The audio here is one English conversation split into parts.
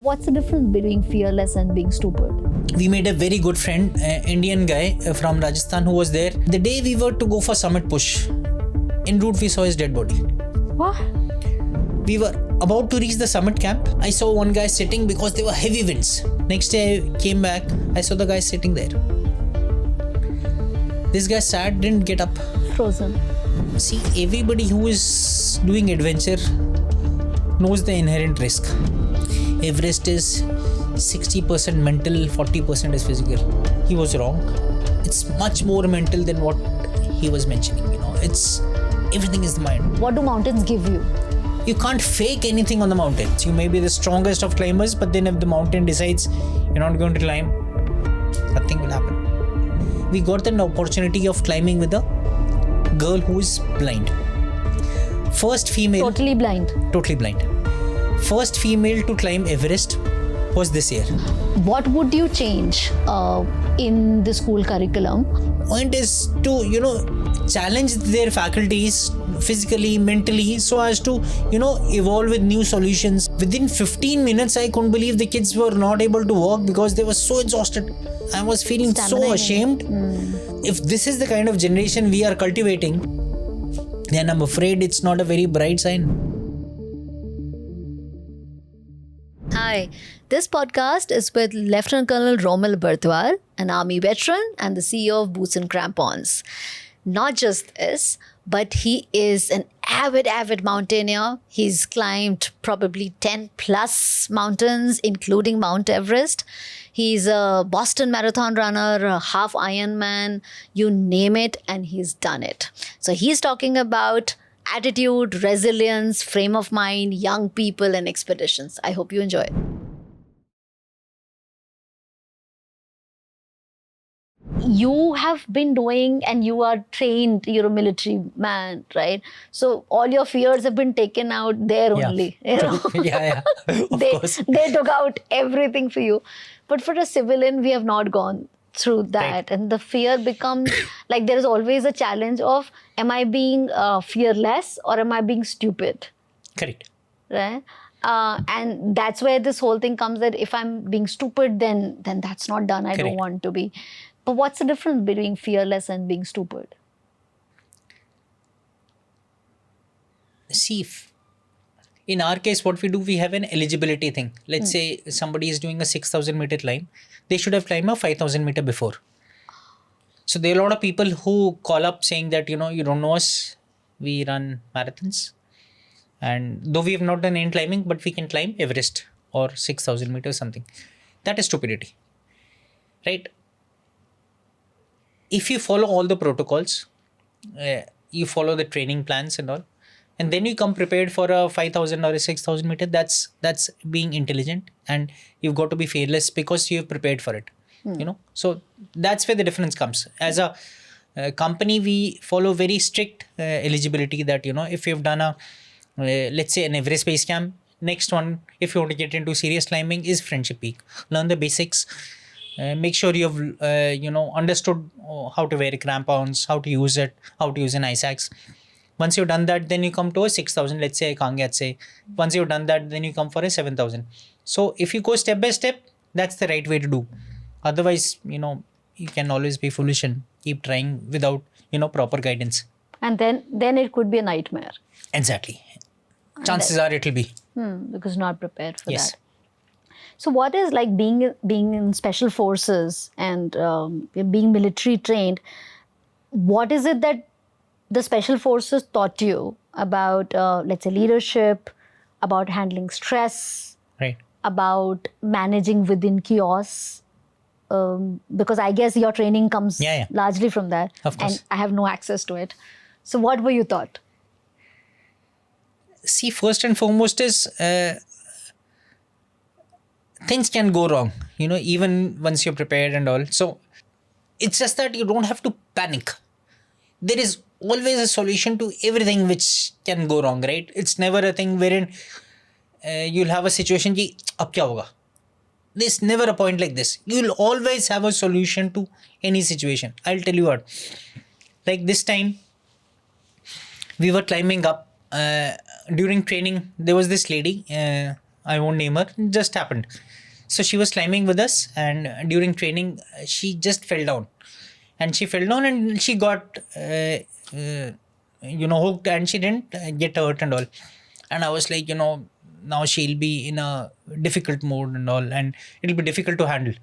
What's the difference between fearless and being stupid? We made a very good friend, Indian guy from Rajasthan who was there. The day we were to go for summit push, en route we saw his dead body. What? We were about to reach the summit camp. I saw one guy sitting because there were heavy winds. Next day I came back, I saw the guy sitting there. This guy sat, didn't get up. Frozen. See, everybody who is doing adventure knows the inherent risk. Everest is 60% mental, 40% is physical. He was wrong. It's much more mental than what he was mentioning. It's everything is the mind. What do mountains give you? You can't fake anything on the mountains. You may be the strongest of climbers, but then if the mountain decides you're not going to climb, nothing will happen. We got an opportunity of climbing with a girl who is blind. First female. Totally blind. Totally blind. First female to climb Everest was this year. What would you change in the school curriculum? Point is to, challenge their faculties physically, mentally, so as to, evolve with new solutions. Within 15 minutes, I couldn't believe the kids were not able to walk because they were so exhausted. I was feeling so ashamed. If this is the kind of generation we are cultivating, then I'm afraid it's not a very bright sign. Hi, this podcast is with Lt Col Romil Barthwal, an army veteran and the CEO of Boots Crampons. Not just this, but he is an avid mountaineer. He's climbed probably 10 plus mountains, including Mount Everest. He's a Boston Marathon runner, a half Ironman, you name it, and he's done it. So he's talking about attitude, resilience, frame of mind, young people, and expeditions. I hope you enjoy it. You have been doing, and you are trained, you're a military man, right? So all your fears have been taken out there only. Yeah. Of course. They took out everything for you. But for a civilian, we have not gone through that. Right. And the fear becomes like there is always a challenge of, am I being fearless or am I being stupid? Correct. Right? And that's where this whole thing comes, that if I'm being stupid, then that's not done. I don't want to be. But what's the difference between fearless and being stupid? See, in our case, what we do, we have an eligibility thing. Let's say somebody is doing a 6,000 meter climb. They should have climbed a 5,000 meter before. So there are a lot of people who call up saying that, you don't know us. We run marathons. And though we have not done any climbing, but we can climb Everest or 6,000 meters something. That is stupidity. Right? If you follow all the protocols, you follow the training plans and all, and then you come prepared for a 5,000 or a 6,000 meter, that's being intelligent, and you've got to be fearless because you've prepared for it. So that's where the difference comes. As a company, we follow very strict eligibility that, if you've done let's say an Everest base camp, next one, if you want to get into serious climbing, is Friendship Peak. Learn the basics. Make sure you've understood how to wear crampons, how to use it, how to use an ice axe. Once you've done that, then you come to a 6,000, let's say, say. Once you've done that, then you come for a 7,000. So if you go step by step, that's the right way to do. Otherwise, you can always be foolish and keep trying without, proper guidance. And then it could be a nightmare. Exactly. Chances are it will be. Because not prepared for Yes. that. So what is like being in special forces and being military trained? What is it that the special forces taught you about, let's say, leadership, about handling stress, right, about managing within chaos? Because I guess your training comes largely from that. Of course. And I have no access to it. So what were you taught? See, first and foremost is things can go wrong, even once you're prepared and all. So it's just that you don't have to panic. There is always a solution to everything which can go wrong, right? It's never a thing wherein you'll have a situation ki, ab kya hoga? There's never a point like this. You'll always have a solution to any situation. I'll tell you what. Like this time, we were climbing up. During training, there was this lady I won't name her. It just happened. So she was climbing with us, and during training, she just fell down. And she fell down and she got, hooked, and she didn't get hurt and all. And I was like, now she'll be in a difficult mode and all, and it'll be difficult to handle.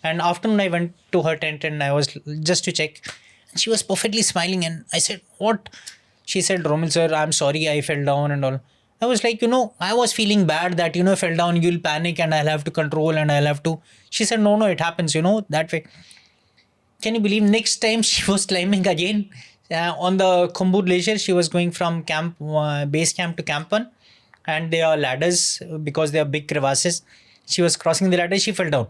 And afternoon, I went to her tent and I was just to check. And she was perfectly smiling. And I said, what? She said, Romil sir, I'm sorry I fell down and all. I was like, I was feeling bad that, I fell down, you'll panic and I'll have to control and I'll have to. She said, no, it happens, that way. Can you believe next time she was climbing again on the Khumbu Glacier? She was going from base camp to Camp 1, and there are ladders because they are big crevasses. She was crossing the ladder, she fell down.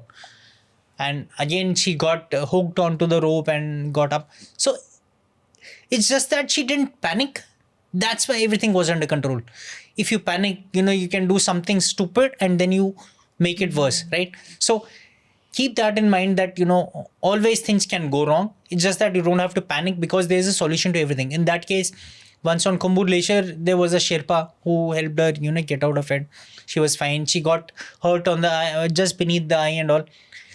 And again, she got hooked onto the rope and got up. So it's just that she didn't panic. That's why everything was under control. If you panic, you can do something stupid and then you make it worse, right? So keep that in mind that, always things can go wrong. It's just that you don't have to panic because there's a solution to everything. In that case, once on Khumbu Glacier, there was a Sherpa who helped her, get out of it. She was fine. She got hurt on the eye, just beneath the eye and all.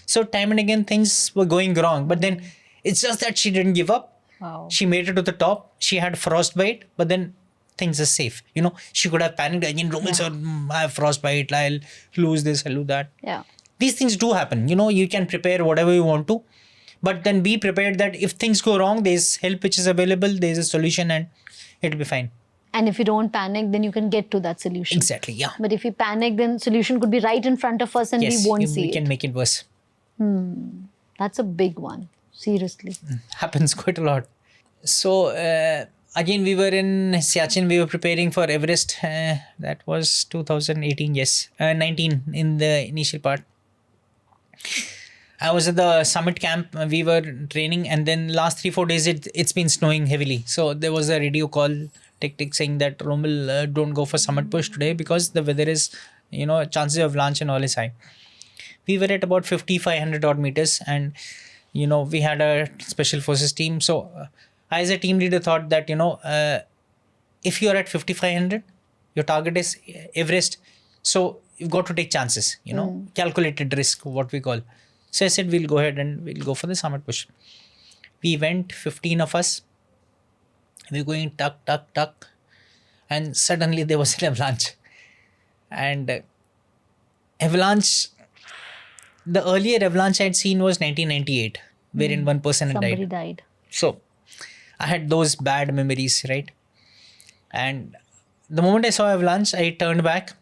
So time and again, things were going wrong. But then it's just that she didn't give up. Wow. She made it to the top. She had frostbite, but then things are safe. She could have panicked again. Romil sir, I have frostbite. I'll lose this, I'll lose that. Yeah. These things do happen. You can prepare whatever you want to, but then be prepared that if things go wrong, there's help which is available. There's a solution and it'll be fine. And if you don't panic, then you can get to that solution. Exactly, yeah. But if you panic, then solution could be right in front of us and we won't see we it. can make it worse. That's a big one. Seriously. Happens quite a lot. So again, we were in Siachen. We were preparing for Everest. That was 2018, 19 in the initial part. I was at the summit camp. We were training, and then last 3-4 days it's been snowing heavily. So there was a radio call tick saying that Romil, don't go for summit push today because the weather is, chances of avalanche and all is high. We were at about 5,500 odd meters, and we had a special forces team. So I as a team leader thought that if you are at 5,500, your target is Everest. So you've got to take chances, calculated risk, what we call. So I said, we'll go ahead and we'll go for the summit push. We went, 15 of us. We were going tuck. And suddenly there was an avalanche. And avalanche, the earlier avalanche I'd seen was 1998, wherein one person had Somebody died. So I had those bad memories, right? And the moment I saw avalanche, I turned back.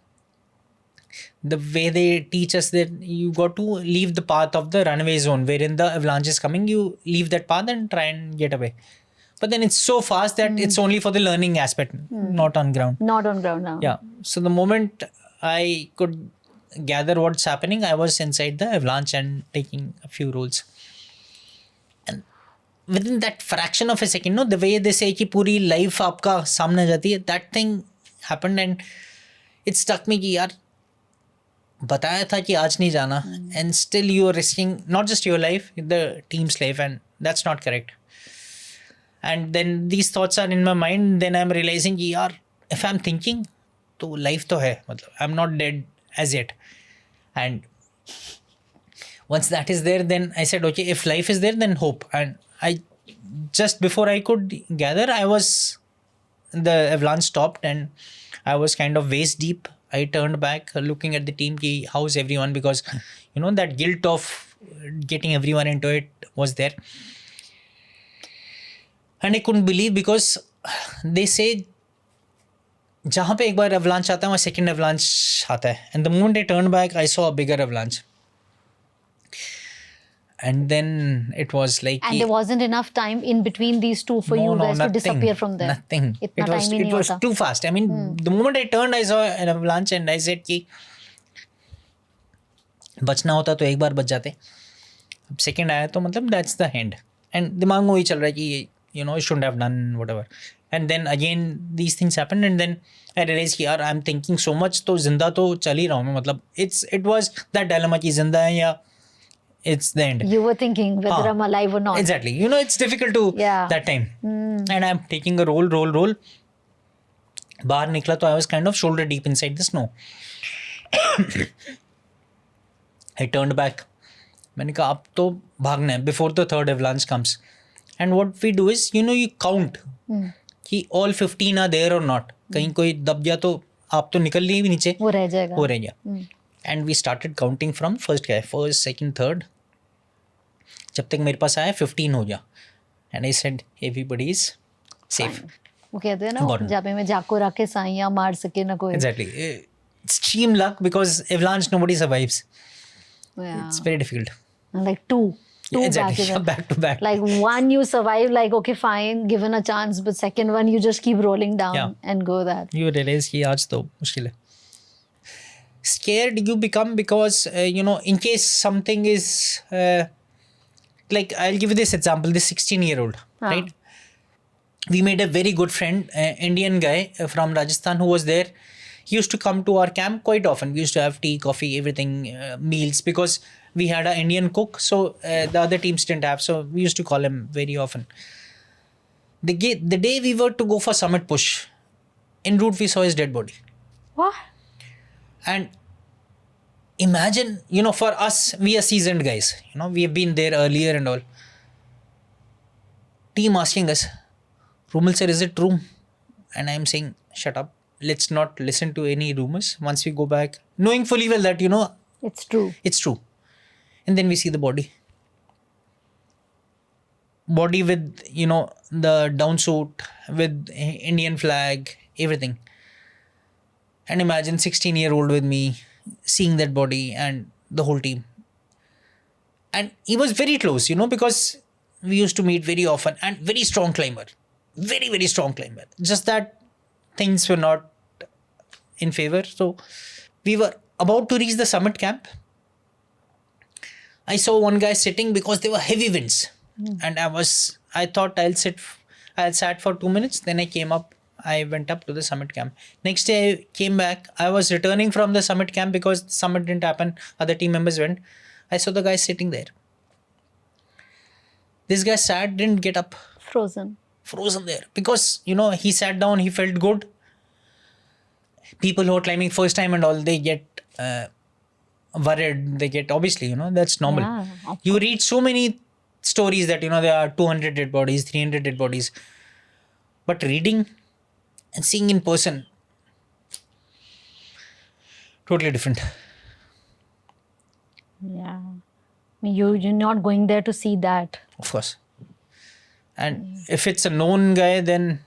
The way they teach us that you got to leave the path of the runaway zone wherein the avalanche is coming, you leave that path and try and get away. But then it's so fast that it's only for the learning aspect, not on ground. Not on ground now. Yeah. So the moment I could gather what's happening, I was inside the avalanche and taking a few rolls. And within that fraction of a second, the way they say कि पूरी life आपका सामने जाती है, that thing happened and it struck me कि यार बताया था कि आज नहीं जाना, and still you are risking not just your life, the team's life, and that's not correct. And then these thoughts are in my mind. Then I'm realizing कि यार if I'm thinking, तो life तो है, मतलब I'm not dead as yet. And once that is there, then I said, okay, if life is there, then hope. And I just before I could gather, the avalanche stopped and I was kind of waist deep. I turned back looking at the team, ki, how's everyone? Because, that guilt of getting everyone into it was there. And I couldn't believe because they say, जहाँ पे एक बार avalanche आता है वहाँ second avalanche आता है. And the moment I turned back, I saw a bigger avalanche. And then it was like... And there wasn't enough time in between these two for you guys to disappear from there. Nothing. It was too fast. I mean, the moment I turned, I saw an avalanche and I said कि बचना होता तो एक बार बच जाते. अब second आया तो मतलब that's the end. And दिमाग में वही चल रहा है कि you shouldn't have done whatever. And then again these things happened and then I realized कि यार I'm thinking so much तो जिंदा तो चल ही रहा हूँ मैं, मतलब it was that dilemma कि जिंदा है या it's the end. You were thinking whether I'm alive or not. Exactly. It's difficult to that time. And I'm taking a roll. बाहर निकला तो I was kind of shoulder deep inside the snow. I turned back. मैंने कहा अब तो भागना है before the third avalanche comes. And what we do is, you count कि all 15 are there or not. कहीं कोई दब गया तो आप तो निकल लिए भी नीचे, वो रह जाएगा. वो रह गया. And we started counting from first guy, first, second, third. जब तक मेरे पास आया 15 हो गया. And I said everybody is safe. वो कहते हैं ना, जहाँ पे मैं जाको रखे साइयाँ मार सके ना कोई. Exactly. Extreme luck because avalanche nobody survives. Yeah. It's very difficult. And like two Exactly. Back to back. Like one you survive, like okay fine, given a chance, but second one you just keep rolling down and go that. You realize कि आज तो मुश्किल है. Scared you become because in case something is like, I'll give you this example, this 16-year-old, right? We made a very good friend, Indian guy from Rajasthan who was there. He used to come to our camp quite often. We used to have tea, coffee, everything, meals, because we had an Indian cook. So the other teams didn't have. So we used to call him very often. The day we were to go for summit push, en route we saw his dead body. What? And imagine, for us, we are seasoned guys. We have been there earlier and all. Team asking us, Romil sir, is it true? And I'm saying, shut up. Let's not listen to any rumors. Once we go back, knowing fully well that, it's true. It's true. And then we see the body. Body with, the down suit, with Indian flag, everything. And imagine 16-year-old with me, seeing that body and the whole team. And he was very close, because we used to meet very often, and very strong climber. Very, very strong climber. Just that things were not in favor. So we were about to reach the summit camp. I saw one guy sitting because there were heavy winds. And I thought I sat for 2 minutes. Then I went up to the summit camp. Next day I came back. I was returning from the summit camp because the summit didn't happen. Other team members went. I saw the guy sitting there. This guy sat, didn't get up. Frozen there. Because, he sat down, he felt good. People who are climbing first time and all, they get worried. They get, obviously, that's normal. Yeah, you read so many stories that, there are 200 dead bodies, 300 dead bodies. But reading and seeing in person, totally different. Yeah. You're not going there to see that. Of course. And if it's a known guy, then,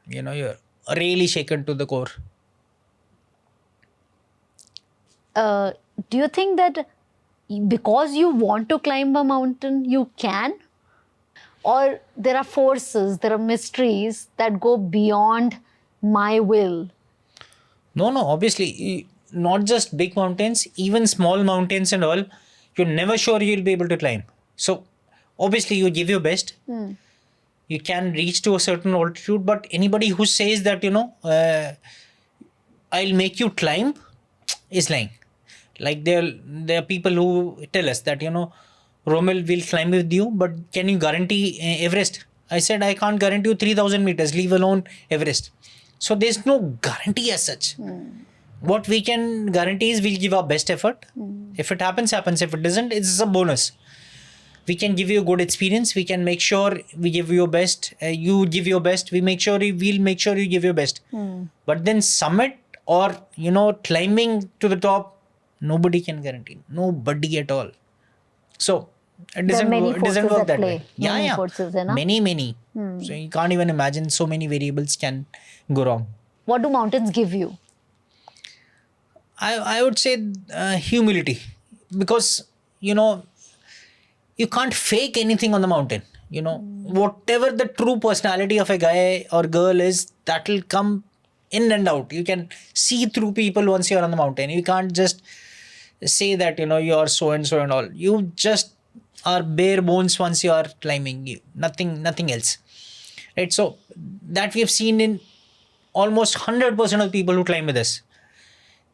you're really shaken to the core. Do you think that because you want to climb a mountain, you can? Or there are forces, there are mysteries that go beyond my will? No, obviously, not just big mountains, even small mountains and all, you're never sure you'll be able to climb. So, obviously, you give your best. You can reach to a certain altitude, but anybody who says that, I'll make you climb is lying. Like there are people who tell us that, Romil will climb with you, but can you guarantee Everest? I said, I can't guarantee you 3,000 meters, leave alone Everest. So there's no guarantee as such. What we can guarantee is we'll give our best effort. If it happens, happens. If it doesn't, it's a bonus. We can give you a good experience. We can make sure we give you your best. You give your best. We'll make sure you give your best. But then summit or, climbing to the top, nobody can guarantee. Nobody at all. So it doesn't work that way. Yeah. Forces, many. So you can't even imagine so many variables can go wrong. What do mountains give you? I would say humility, because you can't fake anything on the mountain. Whatever the true personality of a guy or girl is, that will come in and out. You can see through people once you're on the mountain. You can't just say that you're so and so and all. You just are bare bones once you are climbing. Nothing else, right? So that we have seen in almost 100% of people who climb with us.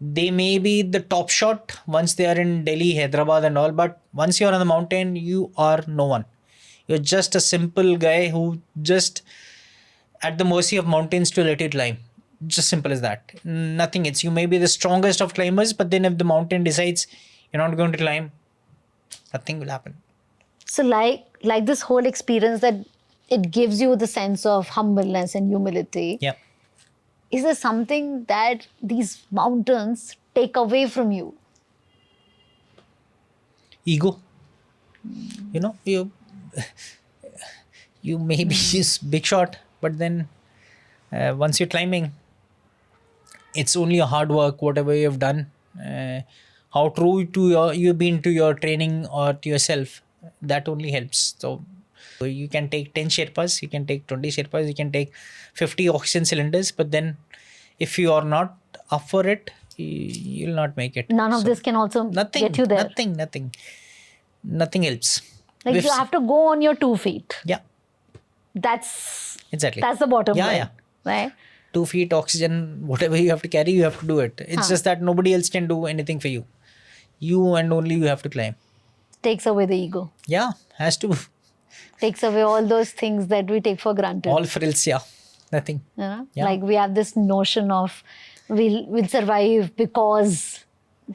They may be the top shot once they are in Delhi, Hyderabad and all, but once you're on the mountain, you are no one. You're just a simple guy who just at the mercy of mountains to let you climb. Just simple as that. Nothing else. You may be the strongest of climbers, but then if the mountain decides you're not going to climb, nothing will happen. So like this whole experience that it gives you the sense of humbleness and humility. Yeah. Is there something that these mountains take away from you? Ego. You know, you may be just big shot, but then once you're climbing, it's only a hard work, whatever you've done, how true to you've been to your training or to yourself, that only helps. So you can take 10 Sherpas, you can take 20 Sherpas, you can take 50 oxygen cylinders, but then if you are not up for it, you'll not make it. None of this can also get you there. Nothing helps. Like you have to go on your 2 feet. Yeah. That's Exactly. the bottom line. Yeah. Right? 2 feet oxygen, whatever you have to carry, you have to do it. It's just that nobody else can do anything for you. You and only you have to climb. Takes away the ego. Yeah, has to. Takes away all those things that we take for granted. All frills, yeah. Nothing. You know? Yeah. Like we have this notion of we'll survive because,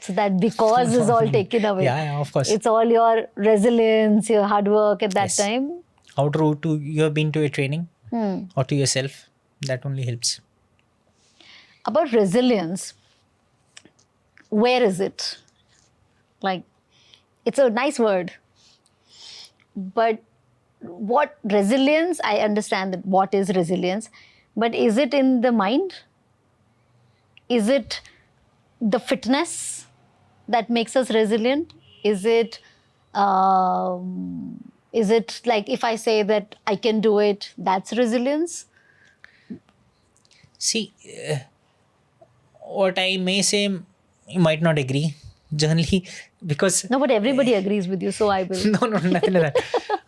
so that because is all taken away. Yeah, of course. It's all your resilience, your hard work at that Yes. time. How true to you have been to your training or to yourself, that only helps. About resilience, where is it? Like, it's a nice word. But what resilience, I understand that what is resilience, but is it in the mind? Is it the fitness that makes us resilient? Is it like if I say that I can do it, that's resilience? See, what I may say, you might not agree. Generally, because No, but everybody agrees with you, so I will. no, nothing like that.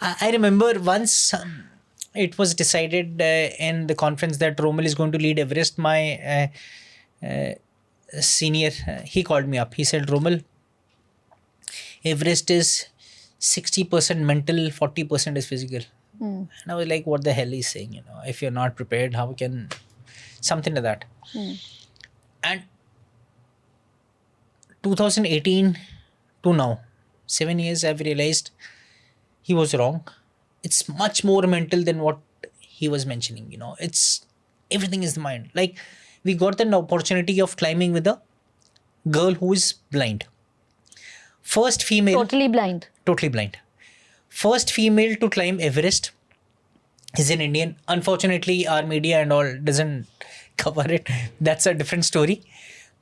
I remember once it was decided in the conference that Romil is going to lead Everest. My senior, he called me up. He said, Romil, Everest is 60% mental, 40% is physical. And I was like, what the hell is saying? You know, if you're not prepared, how can something like that? And 2018 to now, 7 years, I've realized he was wrong. It's much more mental than what he was mentioning. You know, it's everything is the mind. Like we got the opportunity of climbing with a girl who is blind. First female. Totally blind. Totally blind. First female to climb Everest is an Indian. Unfortunately, our media and all doesn't cover it. That's a different story.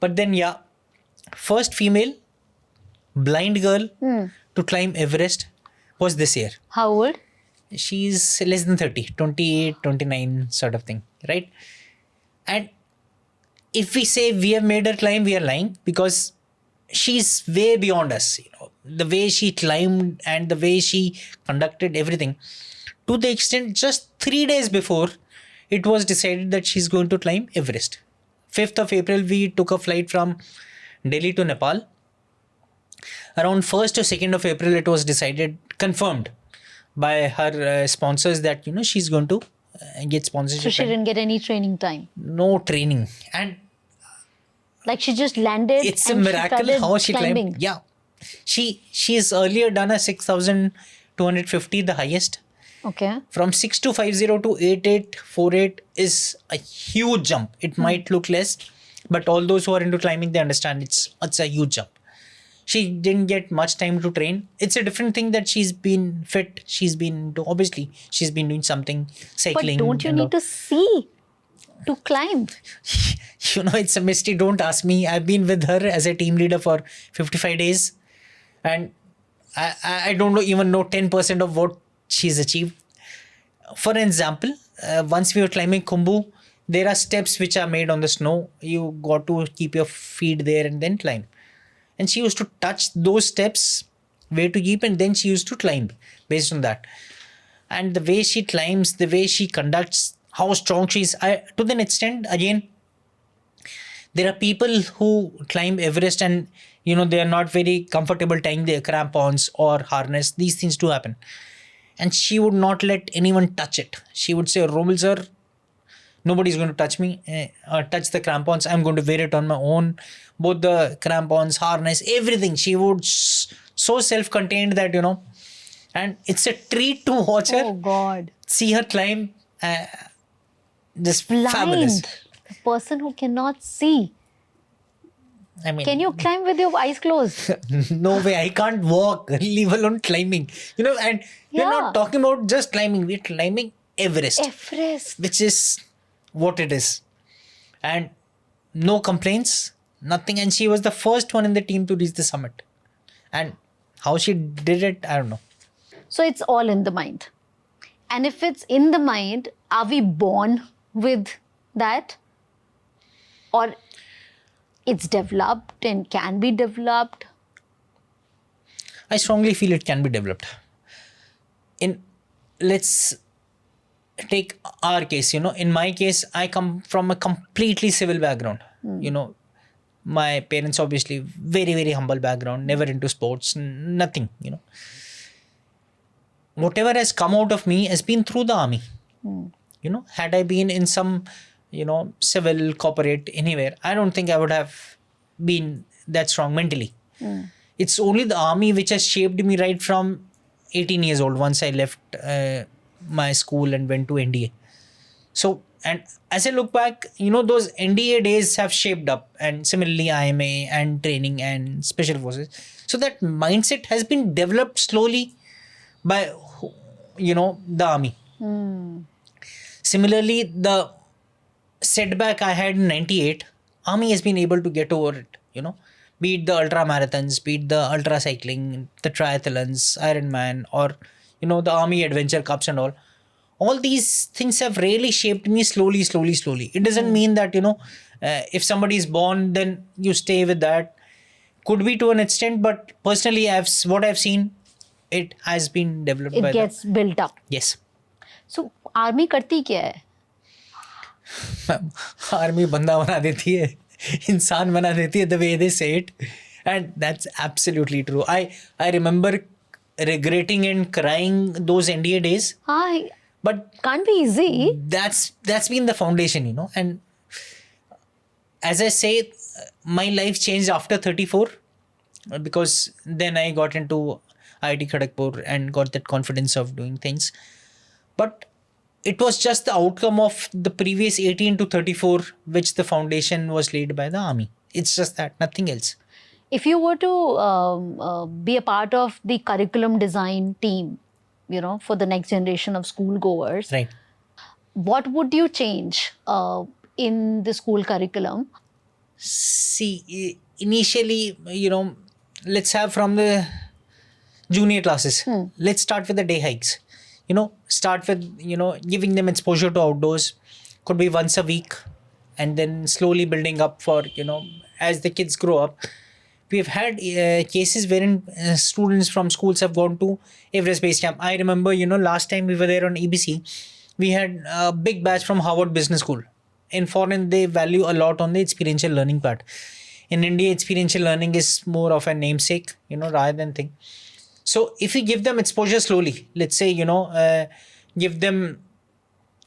But then, yeah, first female blind girl to climb Everest was this year. How old? She's less than 30, 28, 29 sort of thing, right? And if we say we have made her climb, we are lying because she's way beyond us. You know, the way she climbed and the way she conducted everything, to the extent just 3 days before it was decided that she's going to climb Everest. 5th of April, we took a flight from Delhi to Nepal. Around 1st or 2nd of April, it was decided, confirmed by her sponsors that, you know, she's going to get sponsorship. So she didn't get any training time. No training. And like she just landed. it's a and miracle she how she climbing. climbed. Yeah. She's earlier done a 6,250, the highest. Okay. From 6,250 to 8,848 is a huge jump. It might look less, but all those who are into climbing, they understand it's a huge jump. She didn't get much time to train. It's a different thing that she's been fit. She's been, obviously, she's been doing something, cycling. But don't you need to see to climb? You know, it's a mystery. Don't ask me. I've been with her as a team leader for 55 days. And I don't even know 10% of what she's achieved. For example, once we were climbing Khumbu, there are steps which are made on the snow. You got to keep your feet there and then climb. And she used to touch those steps, where to keep, and then she used to climb based on that. And the way she climbs, the way she conducts, how strong she is, to the extent, again, there are people who climb Everest and, you know, they are not very comfortable tying their crampons or harness. These things do happen. And she would not let anyone touch it. She would say, Romil sir, Nobody's going to touch me, touch the crampons. I'm going to wear it on my own. Both the crampons, harness, everything. She would so self-contained that, and it's a treat to watch her. Oh God. See her climb. Just Blind. fabulous. The person who cannot see. I mean, Can you climb with your eyes closed? no way. I can't walk, leave alone climbing. And we're not talking about just climbing. We're climbing Everest. Everest. Which is what it is. And no complaints, nothing. And she was the first one in the team to reach the summit. And how she did it, I don't know. So it's all in the mind. And if it's in the mind, are we born with that? Or it's developed and can be developed? I strongly feel it can be developed. Let's take our case, in my case, I come from a completely civil background. My parents obviously very, very humble background, never into sports, nothing, Whatever has come out of me has been through the army. Had I been in some, civil, corporate, anywhere, I don't think I would have been that strong mentally. It's only the army which has shaped me right from 18 years old once I left my school and went to NDA. So, and as I look back, those NDA days have shaped up, and similarly IMA and training and special forces. So that mindset has been developed slowly by, the army. Similarly, the setback I had in 98, army has been able to get over it, be it the ultra marathons, be it the ultra cycling, the triathlons, Ironman, or, the army adventure cups and all. All these things have really shaped me slowly. It doesn't mean that, if somebody is born, then you stay with that. Could be to an extent, but personally, what I've seen, it has been developed by It gets built up. Yes. So, army करती क्या है? Army बंदा बना देती है, इंसान बना देती है, the way they say it. And that's absolutely true. I remember regretting and crying those NDA days. But can't be easy. That's been the foundation, And as I say, my life changed after 34 because then I got into IIT Kharagpur and got that confidence of doing things. But it was just the outcome of the previous 18 to 34, which the foundation was laid by the army. It's just that, nothing else. If you were to be a part of the curriculum design team, for the next generation of schoolgoers, right? What would you change in the school curriculum? See, initially, let's have from the junior classes. Let's start with the day hikes. Start with, giving them exposure to outdoors. Could be once a week, and then slowly building up for, as the kids grow up. We've had cases wherein students from schools have gone to Everest Base Camp. I remember, last time we were there on EBC, we had a big batch from Harvard Business School. In foreign, they value a lot on the experiential learning part. In India, experiential learning is more of a namesake, rather than thing. So if you give them exposure slowly, let's say, give them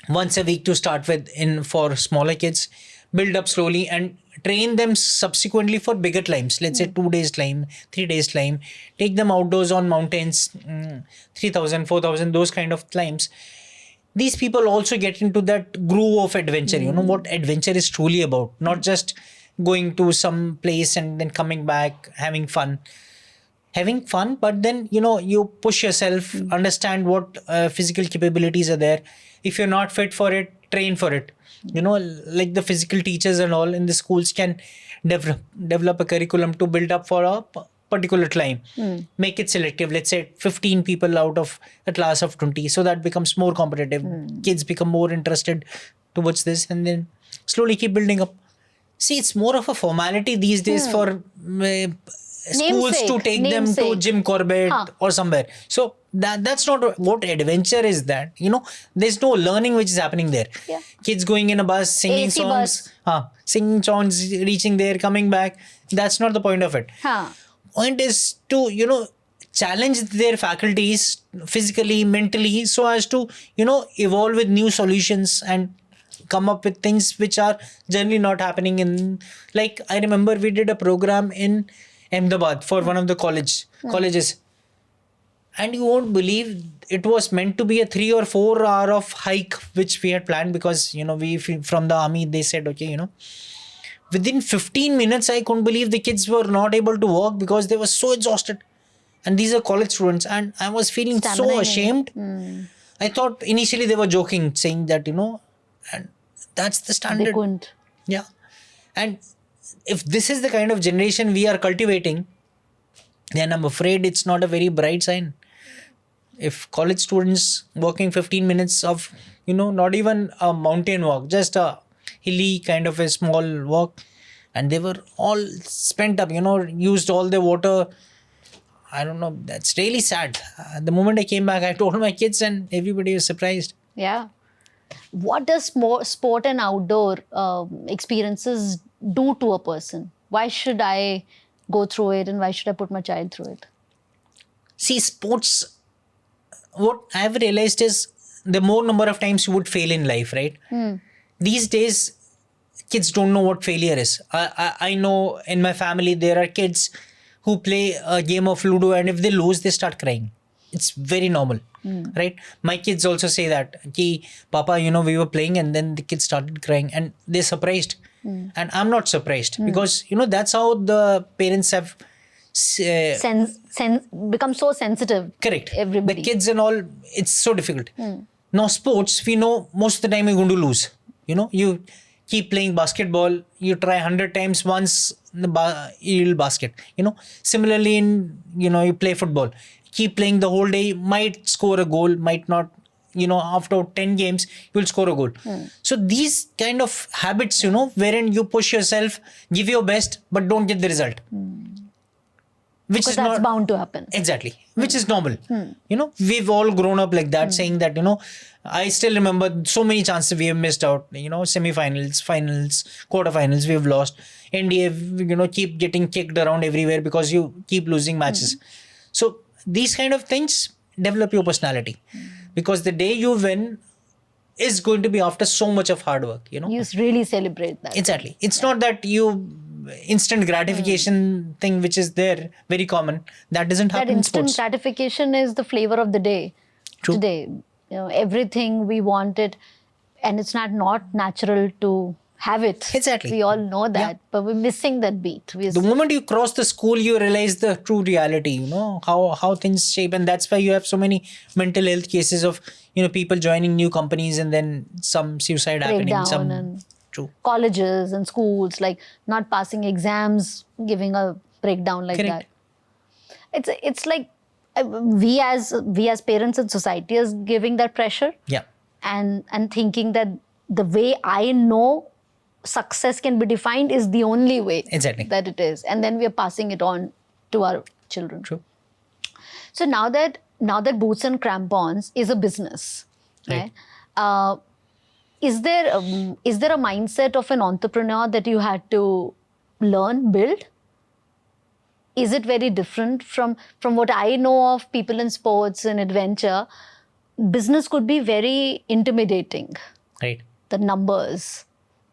once a week to start with for smaller kids, build up slowly and train them subsequently for bigger climbs. Let's say 2 days climb, 3 days climb, take them outdoors on mountains, 3,000, 4,000, those kind of climbs. These people also get into that groove of adventure, what adventure is truly about, not just going to some place and then coming back, having fun, but then, you push yourself, understand what physical capabilities are there. If you're not fit for it, train for it. Like the physical teachers and all in the schools can develop a curriculum to build up for a particular climb. Make it selective. Let's say 15 people out of a class of 20. So that becomes more competitive. Kids become more interested towards this and then slowly keep building up. See, it's more of a formality these days for schools to take them to Jim Corbett or somewhere. So that's not what adventure is. That there's no learning which is happening there. Kids going in a bus, singing songs, reaching there, coming back. That's not the point of it. Point is to challenge their faculties physically, mentally, so as to evolve with new solutions and come up with things which are generally not happening in, like I remember we did a program in Ahmedabad for one of the colleges, and you won't believe it was meant to be a 3 or 4 hour of hike which we had planned, because we from the army, they said, okay, within 15 minutes I couldn't believe the kids were not able to walk because they were so exhausted. And these are college students, and I was feeling so ashamed. I thought initially they were joking, saying that, and that's the standard. They couldn't. Yeah. And if this is the kind of generation we are cultivating, then I'm afraid it's not a very bright sign. If college students walking 15 minutes of, not even a mountain walk, just a hilly kind of a small walk, and they were all spent up, used all their water. I don't know. That's really sad. The moment I came back, I told my kids, and everybody was surprised. Yeah. What does sport and outdoor experiences do to a person? Why should I go through it, and why should I put my child through it? See, sports, what I've realized is the more number of times you would fail in life, right? These days, kids don't know what failure is. I know in my family there are kids who play a game of Ludo, and if they lose, they start crying. It's very normal, right? My kids also say that, Ki, Papa, we were playing and then the kids started crying, and they're surprised. And I'm not surprised because, that's how the parents have become so sensitive. Correct. Everybody. The kids and all, it's so difficult. Now, sports, we know most of the time you're going to lose. You keep playing basketball, you try 100 times, once you'll basket. Similarly in, you play football, keep playing the whole day, might score a goal, might not, after 10 games, you'll score a goal. So these kind of habits, wherein you push yourself, give your best, but don't get the result. Which Because is that's not bound to happen. Exactly. Which is normal. We've all grown up like that, saying that, I still remember so many chances we have missed out, semi-finals, finals, quarterfinals, we've lost. NDA, keep getting kicked around everywhere because you keep losing matches. So these kind of things develop your personality, because the day you win is going to be after so much of hard work, You really celebrate that. Exactly. It's not that you instant gratification thing which is there, very common. That doesn't happen in instant sports. gratification is the flavor of the day. True. Today. Everything we wanted, and it's not natural to have it. Exactly. We all know that, Yeah. but we're missing that beat. The moment you cross the school, you realize the true reality, how things shape. And that's why you have so many mental health cases of, people joining new companies and then some suicide happening. Breakdown and True. colleges and schools, like not passing exams, giving a breakdown like Correct. that. It's like we as parents and society is giving that pressure. Yeah. And thinking that the way I know success can be defined is the only way. Exactly. That it is, and then we are passing it on to our children. True. So now that Boots and Crampons is a business, Right. Is there a mindset of an entrepreneur that you had to build? Is it very different from what I know of people in sports and adventure? Business could be very intimidating. Right. The numbers,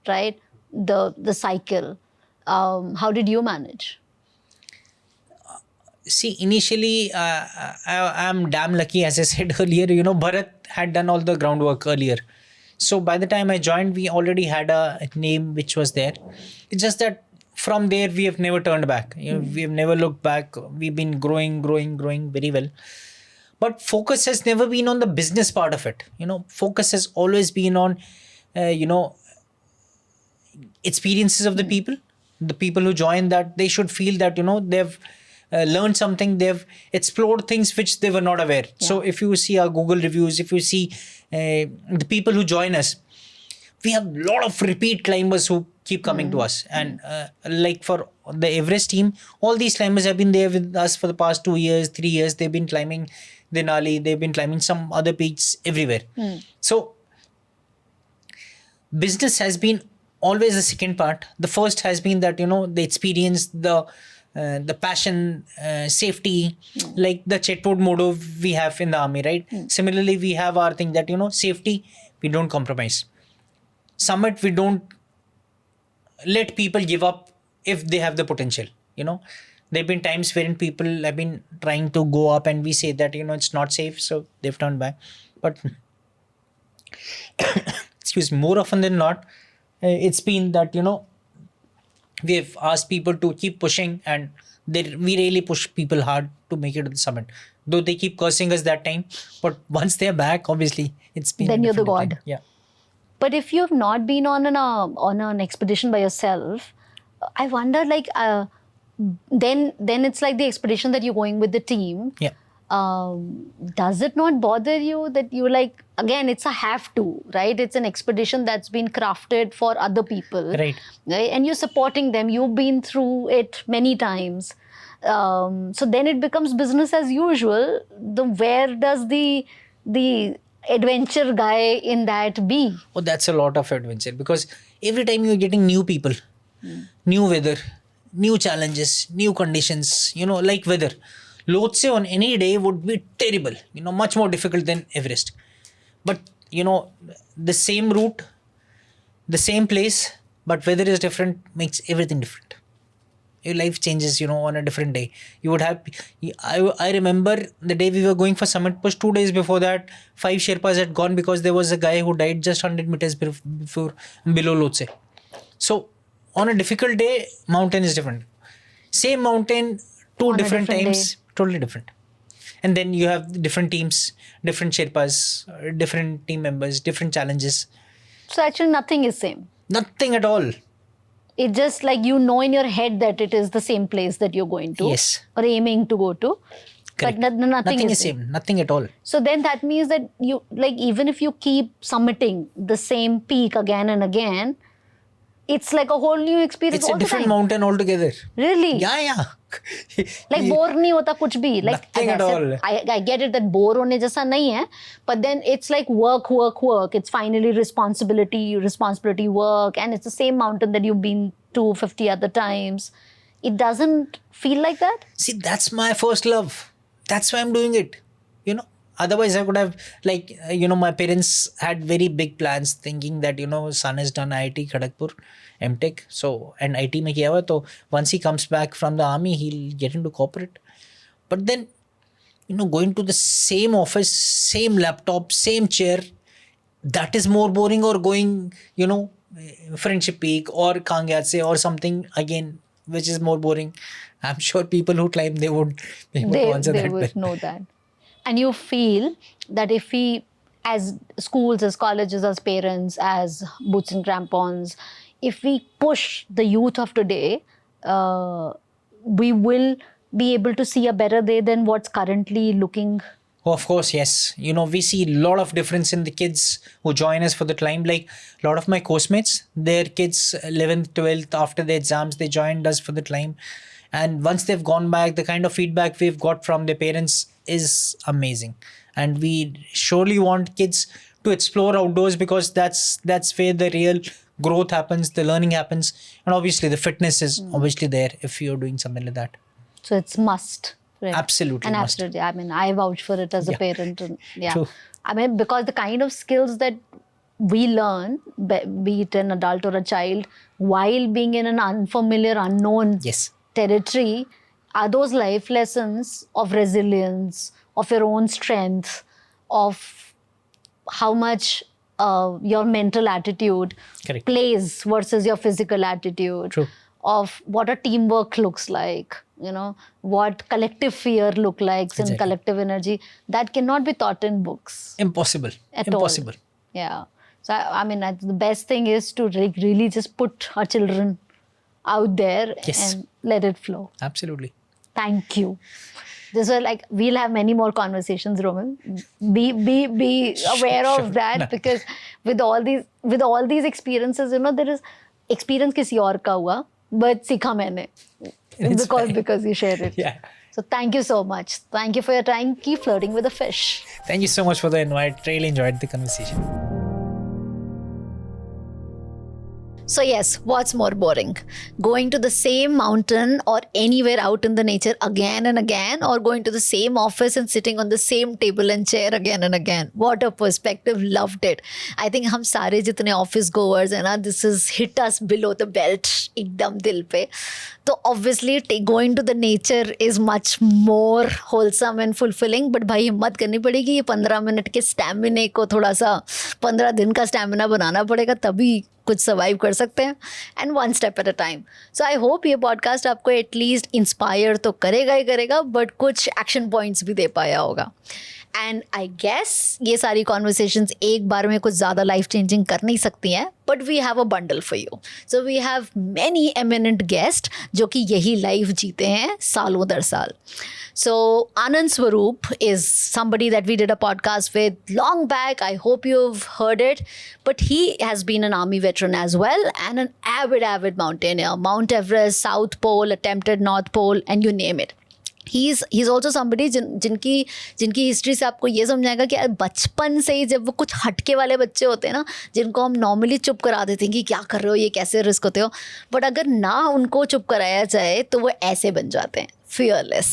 right? The cycle. How did you manage? See, initially, I'm damn lucky, as I said earlier, Bharat had done all the groundwork earlier. So by the time I joined, we already had a name which was there. It's just that from there, we have never turned back. We have never looked back. We've been growing very well. But focus has never been on the business part of it. Focus has always been on, experiences of the people who join, that they should feel that, they've learned something, they've explored things which they were not aware. Yeah. So if you see our Google reviews, if you see the people who join us, we have a lot of repeat climbers who keep coming to us. And like for the Everest team, all these climbers have been there with us for the past 2 years, 3 years. They've been climbing Denali, they've been climbing some other peaks everywhere. So business has been always the second part. The first has been that, the experience, the passion, safety, like the chatbot motto we have in the army, right? Similarly, we have our thing that, safety, we don't compromise. summit, we don't let people give up if they have the potential. There have been times wherein people have been trying to go up and we say that, it's not safe, so they've turned back. But excuse me, more often than not, it's been that, we've asked people to keep pushing, and we really push people hard to make it to the summit. Though they keep cursing us that time, but once they're back, obviously, it's been Then a you're the different god. time. Yeah. But if you've not been on an expedition by yourself, I wonder, like, then it's like the expedition that you're going with the team. Yeah. Does it not bother you that you, like, again, it's a have to, right? It's an expedition that's been crafted for other people. Right. And you're supporting them. You've been through it many times. So then it becomes business as usual. Where does the adventure guy in that be? Oh, that's a lot of adventure, because every time you're getting new people, new weather, new challenges, new conditions, like weather. Lhotse on any day would be terrible, much more difficult than Everest. But, the same route, the same place, but weather is different, makes everything different. Your life changes, on a different day. You would have, I remember the day we were going for summit was 2 days before that, 5 Sherpas had gone because there was a guy who died just 100 meters below Lhotse. So on a difficult day, mountain is different. Same mountain, two On a different different times, totally different. And then you have different teams, different Sherpas, different team members, different challenges. So actually nothing is same. Nothing at all. It's just like in your head that it is the same place that you're going to. Yes. Or aiming to go to. Correct. But nothing is same. Nothing at all. So then that means that you, like, even if you keep summiting the same peak again and again, it's like a whole new experience It's all a the different time. mountain altogether. Really? Yeah. Like bore नहीं होता कुछ भी. Like Nothing at all. I get it that bore होने जैसा नहीं है, but then it's like work. It's finally responsibility, work, and it's the same mountain that you've been to 50 other times. It doesn't feel like that. See, that's my first love. That's why I'm doing it. Otherwise I could have, like, my parents had very big plans, thinking that, son has done IIT Kharagpur, MTech, so, and IT mein kiya hua, so once he comes back from the army, he'll get into corporate. But then, going to the same office, same laptop, same chair, that is more boring, or going, Friendship Peak or Kangyatse or something again, which is more boring. I'm sure people who climb, they would be able to answer They that. would know that. And you feel that if we, as schools, as colleges, as parents, as Boots and Crampons, if we push the youth of today, we will be able to see a better day than what's currently looking. Oh, of course, yes. We see a lot of difference in the kids who join us for the climb. Like a lot of my course mates, their kids 11th, 12th, after the exams, they joined us for the climb. And once they've gone back, the kind of feedback we've got from their parents is amazing. And we surely want kids to explore outdoors, because that's where the real growth happens, the learning happens. And obviously the fitness is obviously there if you're doing something like that. So it's must. Right? Absolutely And must. absolutely. I mean, I vouch for it as a parent. And, True. I mean, because the kind of skills that we learn, be it an adult or a child, while being in an unfamiliar, unknown Yes. territory, are those life lessons of resilience, of your own strength, of how much your mental attitude Correct. plays versus your physical attitude. True. Of what a teamwork looks like, what collective fear looks like, and Exactly. collective energy, that cannot be taught in books. Impossible. At Impossible. all. Yeah. So, I mean, the best thing is to really just put our children out there Yes. and let it flow. Absolutely. Thank you. This was like, we'll have many more conversations, Romil. Be aware Sure. of that, No. because with all these experiences, there is experience किसी और का हुआ, but सीखा मैंने It's fine. because you shared it. Yeah. So thank you so much. Thank you for your time. Keep flirting with the fish. Thank you so much for the invite. Really enjoyed the conversation. So yes, what's more boring? Going to the same mountain or anywhere out in the nature again and again, or going to the same office and sitting on the same table and chair again and again? What a perspective. Loved it. I think हम सारे जितने office goers हैं ना, this has hit us below the belt एकदम दिल पे. तो obviously going to the nature is much more wholesome and fulfilling. But भाई हिम्मत करनी पड़ेगी, ये 15 मिनट के स्टैमिना को थोड़ा सा 15 दिन का स्टैमिना बनाना पड़ेगा, तभी कुछ सर्वाइव कर सकते हैं. And one step at a time. So I hope ये पॉडकास्ट आपको एटलीस्ट इंस्पायर तो करेगा ही करेगा, बट कुछ एक्शन पॉइंट्स भी दे पाया होगा. एंड आई गेस ये सारी कॉन्वर्सेशंस एक बार में कुछ ज़्यादा लाइफ चेंजिंग कर नहीं सकती हैं, but we have a bundle for you. So we have many eminent guest जो कि यही लाइफ जीते हैं सालों दर साल. So Anand Swaroop is somebody that we did a podcast with long back. I hope you've heard it. But he has been an army veteran as well and an avid mountaineer. Mount Everest, South Pole, attempted North Pole, and you name it. He's also somebody जिनकी history से आपको ये समझाएगा कि बचपन से ही जब वो कुछ हटके वाले बच्चे होते हैं ना, जिनको हम नॉर्मली चुप करा देते हैं कि क्या कर रहे हो, ये कैसे रिस्क होते हो, बट अगर ना उनको चुप कराया जाए तो वो ऐसे बन जाते हैं, fearless,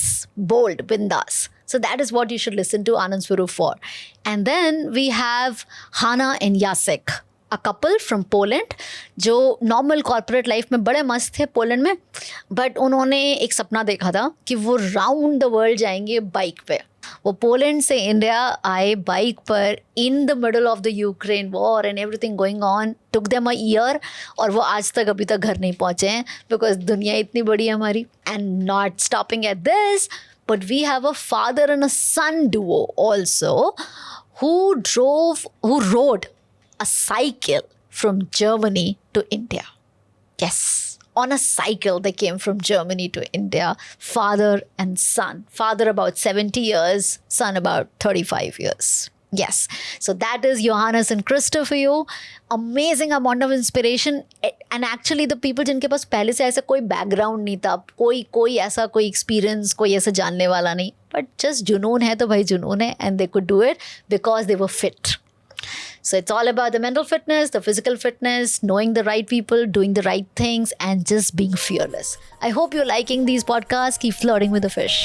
bold, bindas. So that is what you should listen to Anand Swaroop for. And then we have Hana and Jacek, a couple from Poland जो नॉर्मल कॉर्पोरेट लाइफ में बड़े मस्त थे पोलैंड में, बट उन्होंने एक सपना देखा था कि वो राउंड द वर्ल्ड जाएंगे बाइक पे. वो पोलैंड से इंडिया आए बाइक पर in the middle of the Ukraine war and everything going on. Took them a year और वो आज तक अभी तक घर नहीं पहुँचे हैं बिकॉज दुनिया इतनी बड़ी है हमारी. And not stopping at this, but we have a father and a son duo also who rode a cycle from Germany to India. Yes, on a cycle they came from Germany to India, father and son. Father about 70 years, son about 35 years. Yes, so that is Johannes and Christopher for you. Amazing amount of inspiration. And actually the people जिनके पास पहले से ऐसा कोई background नहीं था, कोई ऐसा कोई experience, कोई ऐसा जानने वाला नहीं, but just जुनून है तो भाई जुनून है, and they could do it because they were fit. So it's all about the mental fitness, the physical fitness, knowing the right people, doing the right things, and just being fearless. I hope you're liking these podcasts. Keep flirting with the fish.